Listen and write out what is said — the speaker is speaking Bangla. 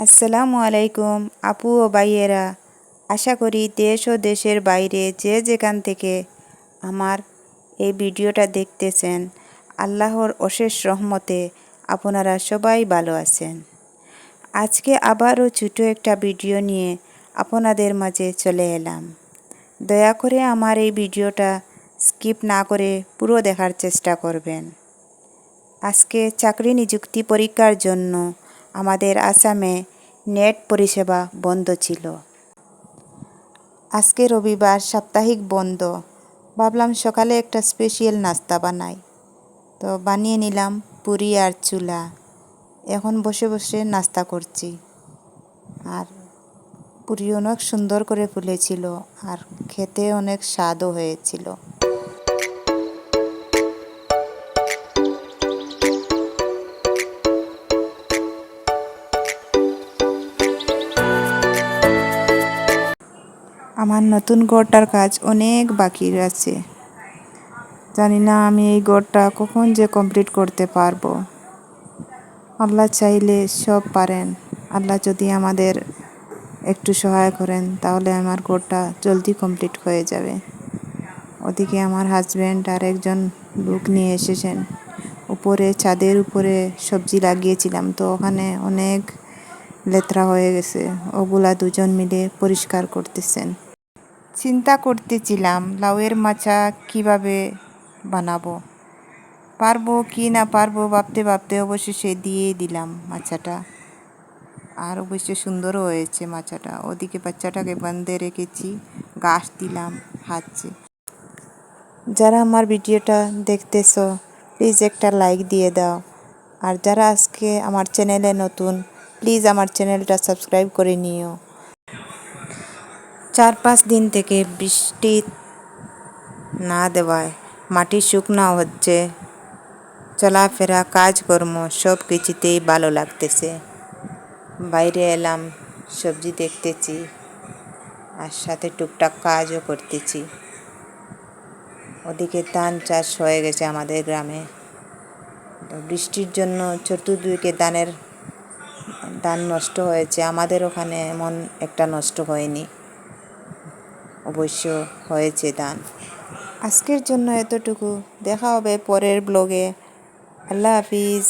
আসসালামু আলাইকুম আপু ও ভাইয়েরা, আশা করি দেশ ও দেশের বাইরে যে যেখান থেকে আমার এই ভিডিওটা দেখতেছেন, আল্লাহর অশেষ রহমতে আপনারা সবাই ভালো আছেন। আজকে আবারও ছোটো একটা ভিডিও নিয়ে আপনাদের মাঝে চলে এলাম। দয়া করে আমার এই ভিডিওটা স্কিপ না করে পুরো দেখার চেষ্টা করবেন। আজকে চাকরি নিযুক্তি পরীক্ষার জন্য আমাদের আসামে নেট পরিষেবা বন্ধ ছিল। আজকে রবিবার, সাপ্তাহিক বন্ধ। ভাবলাম সকালে একটা স্পেশাল নাস্তা বানাই, তো বানিয়ে নিলাম পুরি আর চুলা। এখন বসে বসে নাস্তা করছি। আর পুরি অনেক সুন্দর করে ফুলেছিল আর খেতে অনেক স্বাদও হয়েছিল। আমার নতুন ঘরটার কাজ অনেক বাকি আছে। জানি না আমি এই ঘরটা কখন যে কমপ্লিট করতে পারবো। আল্লাহ চাইলে সব পারেন। আল্লাহ যদি আমাদের একটু সহায় করেন তাহলে আমার ঘরটা জলদি কমপ্লিট হয়ে যাবে। ওদিকে আমার হাজব্যান্ড আর একজন লোক নিয়ে এসেছেন। উপরে ছাদের উপরে সবজি লাগিয়েছিলাম, তো ওখানে অনেক লেত্রা হয়ে গেছে। ওগুলা দুজন মিলে পরিষ্কার করতেছেন। চিন্তা করতেছিলাম লাউয়ের মাচা কিভাবে বানাবো, পারবো কি না পারবো ভাবতে ভাবতে অবশেষে দিয়েই দিলাম মাচাটা। আর অবশ্য সুন্দরও হয়েছে মাচাটা। ওদিকে বাচ্চাটাকে বাঁধে রেখেছি, ঘাস দিলাম খাচ্ছে। যারা আমার ভিডিওটা দেখতেছো প্লিজ একটা লাইক দিয়ে দাও। আর যারা আজকে আমার চ্যানেলে নতুন, প্লিজ আমার চ্যানেলটা সাবস্ক্রাইব করে নিও। 4-5 দিন থেকে বৃষ্টি না দেওয়ায় মাটি শুকনো হচ্ছে। চলাফেরা, কাজকর্ম সব কিছুতেই ভালো লাগতেছে। বাইরে এলাম, সবজি দেখতেছি আর সাথে টুকটাক কাজও করতেছি। ওদিকে ধান চাষ হয়ে গেছে আমাদের গ্রামে। বৃষ্টির জন্য চতুর্দিকে ধান নষ্ট হয়েছে। আমাদের ওখানে এমন একটা নষ্ট হয়নি, অবশ্য হয়েছে ধান। আজকের জন্য এতটুকু। দেখা হবে পরের ব্লগে। আল্লাহ হাফিজ।